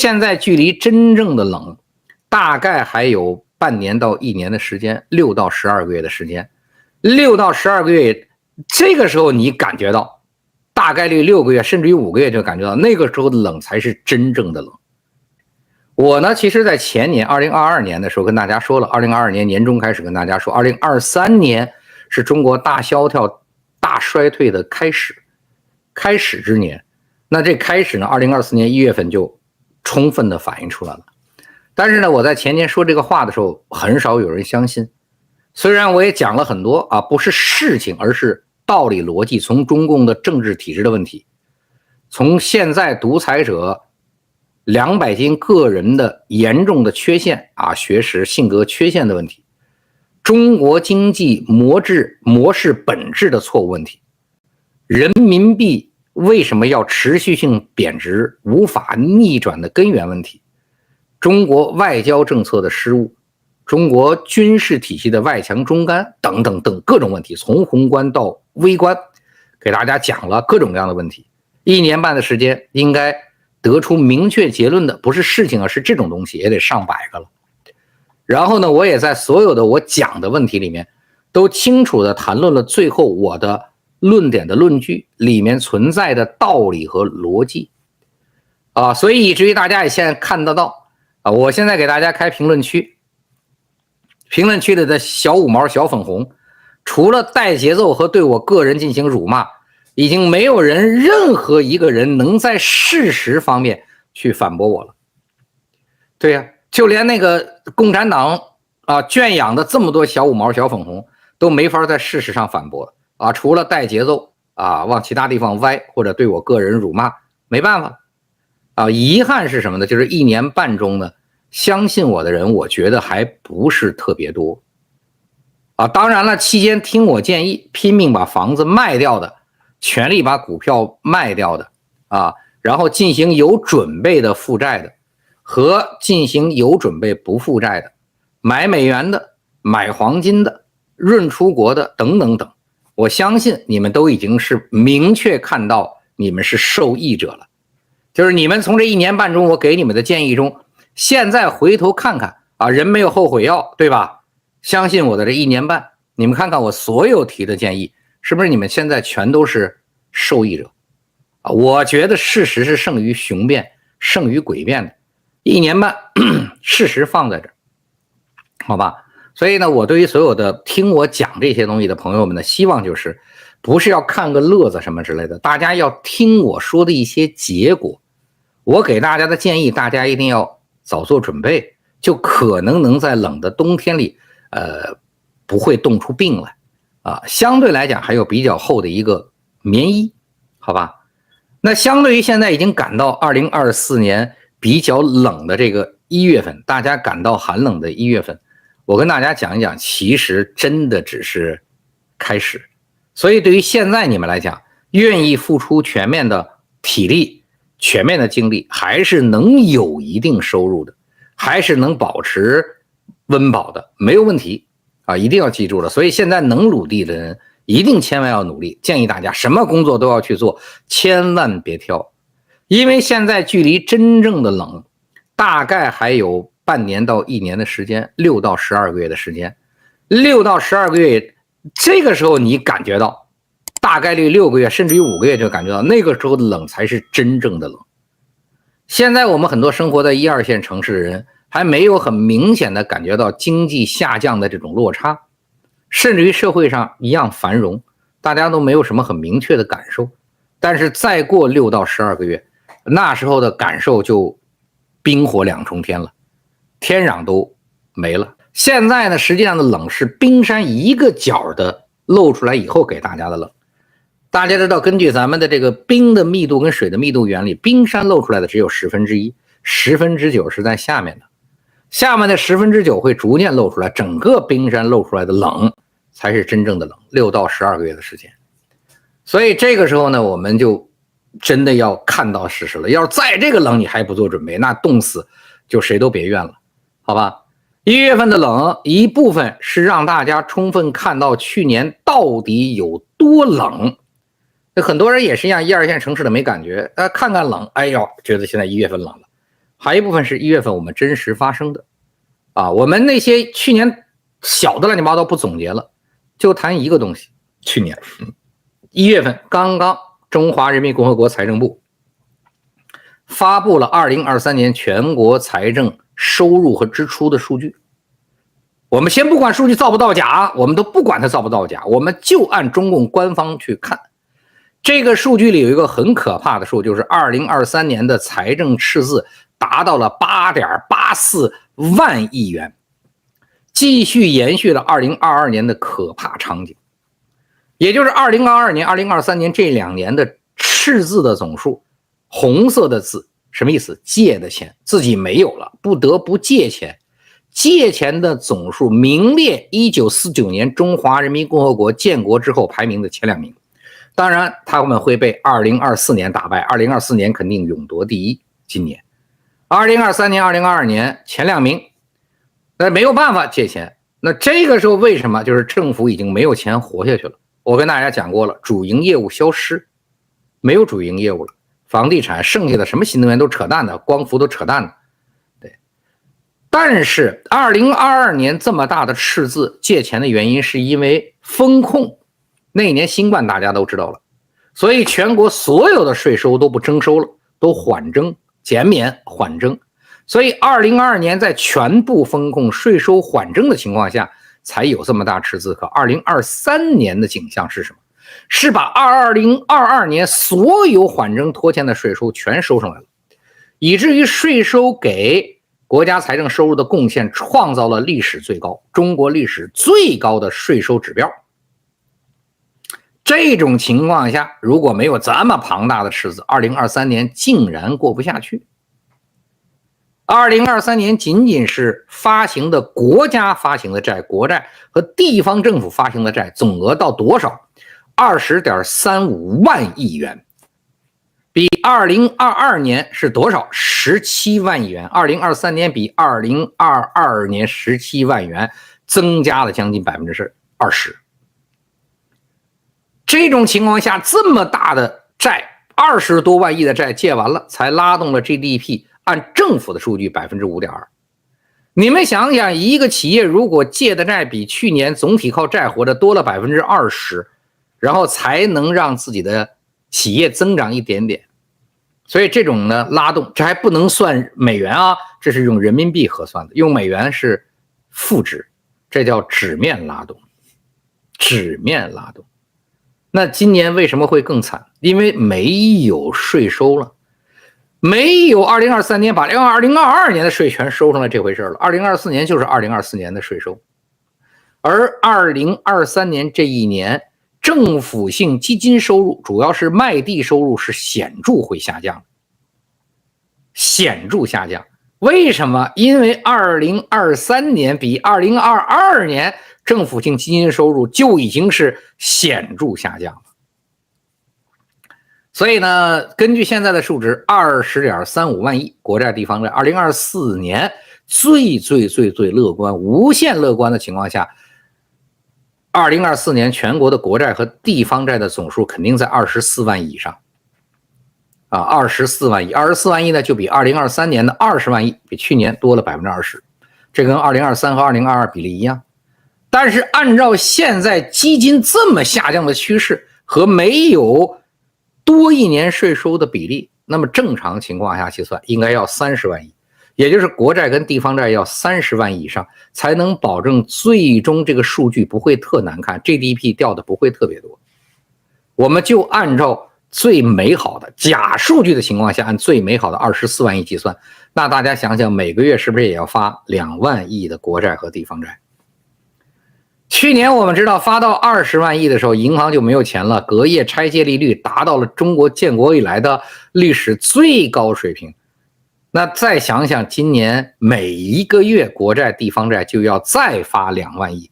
现在距离真正的冷大概还有半年到1年的时间，6到12个月的时间。6到12个月，这个时候你感觉到，大概率6个月甚至于5个月就感觉到，那个时候的冷才是真正的冷。我呢，其实在前年2022年的时候跟大家说了，2022年年中开始跟大家说，2023年是中国大萧条、大衰退的开始之年。那这开始呢，2024年1月份就充分的反映出来了。但是呢，我在前年说这个话的时候，很少有人相信。虽然我也讲了很多啊，不是事情，而是道理逻辑，从中共的政治体制的问题，从现在独裁者200斤个人的严重的缺陷啊，学识性格缺陷的问题，中国经济模式本质的错误问题，人民币为什么要持续性贬值无法逆转的根源问题，中国外交政策的失误，中国军事体系的外强中干等等等各种问题，从宏观到微观，给大家讲了各种各样的问题。1年半的时间，应该得出明确结论的不是事情，而是这种东西也得上百个了。然后呢，我也在所有的我讲的问题里面，都清楚的谈论了最后我的论点的论据里面存在的道理和逻辑啊，所以以至于大家也现在看得到啊，我现在给大家开评论区，评论区里的小五毛、小粉红，除了带节奏和对我个人进行辱骂，已经没有任何一个人能在事实方面去反驳我了。对呀，就连那个共产党啊圈养的这么多小五毛、小粉红都没法在事实上反驳啊，除了带节奏啊往其他地方歪或者对我个人辱骂，没办法啊。遗憾是什么呢？就是1年半中呢，相信我的人，我觉得还不是特别多啊。当然了，期间听我建议，拼命把房子卖掉的，全力把股票卖掉的啊，然后进行有准备的负债的，和进行有准备不负债的，买美元的，买黄金的，润出国的等等等，我相信你们都已经是明确看到你们是受益者了。就是你们从这1年半中我给你们的建议中，现在回头看看啊，人没有后悔药，对吧？相信我的这1年半，你们看看我所有提的建议，是不是你们现在全都是受益者啊？我觉得事实是胜于雄辩，胜于诡辩的。1年半，事实放在这儿，好吧？所以呢，我对于所有的听我讲这些东西的朋友们呢，希望就是不是要看个乐子什么之类的，大家要听我说的一些结果。我给大家的建议，大家一定要早做准备，就可能在冷的冬天里，不会冻出病来啊。相对来讲，还有比较厚的一个棉衣，好吧？那相对于现在已经赶到2024年比较冷的这个1月份，大家感到寒冷的1月份，我跟大家讲一讲，其实真的只是开始。所以对于现在你们来讲，愿意付出全面的体力、全面的精力，还是能有一定收入的，还是能保持温饱的，没有问题啊！一定要记住了。所以现在能努力的人，一定千万要努力。建议大家什么工作都要去做，千万别挑，因为现在距离真正的冷，大概还有半年到1年的时间，6到12个月的时间。6到12个月，这个时候你感觉到，大概率6个月甚至于5个月就感觉到，那个时候的冷才是真正的冷。现在我们很多生活在1、2线城市的人，还没有很明显的感觉到经济下降的这种落差，甚至于社会上一样繁荣，大家都没有什么很明确的感受。但是再过6到12个月，那时候的感受就冰火两重天了，天壤都没了。现在呢，实际上的冷是冰山一个角的露出来以后给大家的冷。大家知道，根据咱们的这个冰的密度跟水的密度原理，冰山露出来的只有1/10，9/10是在下面的，下面的9/10会逐渐露出来，整个冰山露出来的冷才是真正的冷。6到12个月的时间，所以这个时候呢，我们就真的要看到事实了。要是在这个冷你还不做准备，那冻死就谁都别怨了，好吧？1月份的冷，一部分是让大家充分看到去年到底有多冷。很多人也是一样，1、2线城市的没感觉，看看冷，哎呦，觉得现在1月份冷了。还有一部分是1月份我们真实发生的。我们那些去年小的乱七八糟不总结了，就谈一个东西。去年1月份刚刚中华人民共和国财政部发布了2023年全国财政收入和支出的数据。我们先不管数据造不造假，我们都不管它造不造假，我们就按中共官方去看。这个数据里有一个很可怕的数，就是2023年的财政赤字达到了8.84万亿元，继续延续了2022年的可怕场景。也就是2022年、2023年这2年的赤字的总数，红色的字什么意思？借的钱，自己没有了，不得不借钱。借钱的总数名列1949年中华人民共和国建国之后排名的前2名。当然他们会被2024年打败，2024年肯定勇夺第一。今年2023年、2022年前2名，那没有办法借钱。那这个时候为什么？就是政府已经没有钱活下去了。我跟大家讲过了，主营业务消失，没有主营业务了，房地产剩下的什么新能源都扯淡的，光伏都扯淡的。对，但是2022年这么大的赤字，借钱的原因是因为风控。那一年新冠大家都知道了，所以全国所有的税收都不征收了，都缓征、减免、缓征。所以2022年在全部风控、税收缓征的情况下，才有这么大赤字。可2023年的景象是什么？是把2022年所有缓征拖欠的税收全收上来了，以至于税收给国家财政收入的贡献创造了历史最高，中国历史最高的税收指标。这种情况下，如果没有这么庞大的赤字，2023年竟然过不下去。2023年仅仅是发行的国家发行的债、国债和地方政府发行的债总额到多少？20.35万亿元，比2022年是多少？17万亿元。2023年比2022年17万元增加了将近20%。这种情况下，这么大的债，20多万亿的债借完了，才拉动了 GDP， 按政府的数据 5.2%。你们想想，一个企业如果借的债比去年总体靠债活的多了 20%， 然后才能让自己的企业增长一点点。所以这种呢拉动，这还不能算美元啊，这是用人民币核算的，用美元是负值，这叫纸面拉动。纸面拉动。那今年为什么会更惨？因为没有税收了，没有2023年把2022年的税全收上来这回事了。2024年就是2024年的税收，而2023年这一年，政府性基金收入，主要是卖地收入是显著会下降，显著下降。为什么？因为2023年比2022年政府性基金收入就已经是显著下降了。所以呢，根据现在的数值 20.35万亿国债地方债，2024年最乐观、无限乐观的情况下，2024年全国的国债和地方债的总数肯定在24万亿以上。24万亿，24万亿呢，就比2023年的20万亿，比去年多了 20%， 这跟2023和2022比例一样。但是按照现在基金这么下降的趋势和没有多一年税收的比例，那么正常情况下计算应该要30万亿，也就是国债跟地方债要30万亿以上，才能保证最终这个数据不会特难看， GDP 掉的不会特别多。我们就按照最美好的假数据的情况下，按最美好的24万亿计算，那大家想想每个月是不是也要发2万亿的国债和地方债？去年我们知道发到20万亿的时候，银行就没有钱了，隔夜拆借利率达到了中国建国以来的历史最高水平。那再想想今年每一个月国债地方债就要再发2万亿，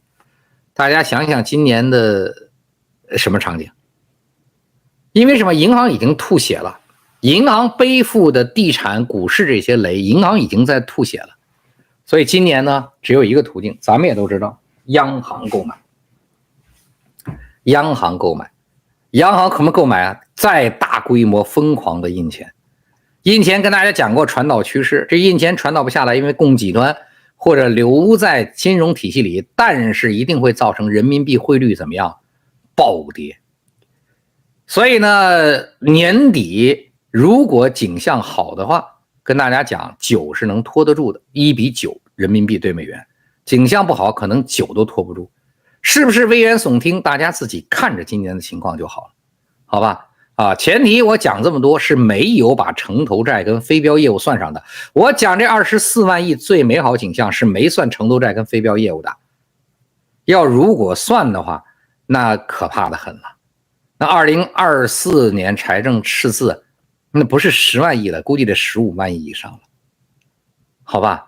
大家想想今年的什么场景？因为什么？银行已经吐血了，银行背负的地产、股市这些雷，银行已经在吐血了。所以今年呢，只有一个途径，咱们也都知道，央行购买。央行购买，央行怎么购买啊？再大规模疯狂的印钱。印钱跟大家讲过传导趋势，这印钱传导不下来，因为供给端或者留在金融体系里，但是一定会造成人民币汇率怎么样暴跌。所以呢，年底如果景象好的话，跟大家讲9是能拖得住的，1比9人民币对美元。景象不好，可能9都拖不住。是不是危言耸听？大家自己看着今年的情况就好了，好吧？前提我讲这么多是没有把城投债跟非标业务算上的。我讲这24万亿最美好景象是没算城投债跟非标业务的。要如果算的话，那可怕的很了。那2024年财政赤字，那不是10万亿了，估计得15万亿以上了，好吧？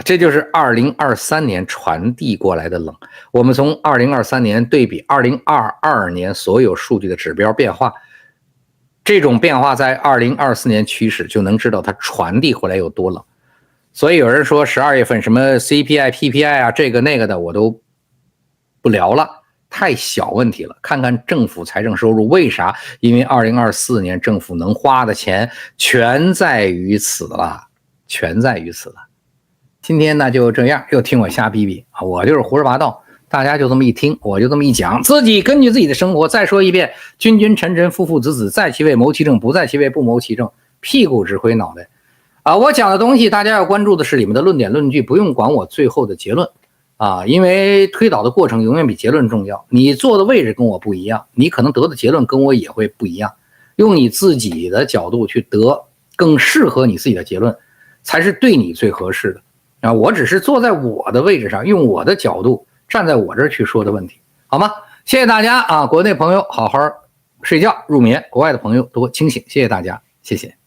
这就是2023年传递过来的冷。我们从2023年对比2022年所有数据的指标变化，这种变化在2024年驱使，就能知道它传递回来有多冷。所以有人说12月份什么 CPI、PPI 啊，这个那个的我都不聊了，太小问题了。看看政府财政收入，为啥？因为2024年政府能花的钱全在于此了，全在于此了。今天呢就这样，又听我瞎逼逼，我就是胡说八道，大家就这么一听，我就这么一讲，自己根据自己的生活。再说一遍，君君臣臣父父子子，在其位谋其政，不在其位不谋其政，屁股指挥脑袋。我讲的东西大家要关注的是里面的论点论据，不用管我最后的结论因为推导的过程永远比结论重要。你坐的位置跟我不一样，你可能得的结论跟我也会不一样，用你自己的角度去得更适合你自己的结论，才是对你最合适的。我只是坐在我的位置上，用我的角度站在我这儿去说的问题，好吗？谢谢大家国内朋友好好睡觉入眠，国外的朋友多清醒，谢谢大家，谢谢。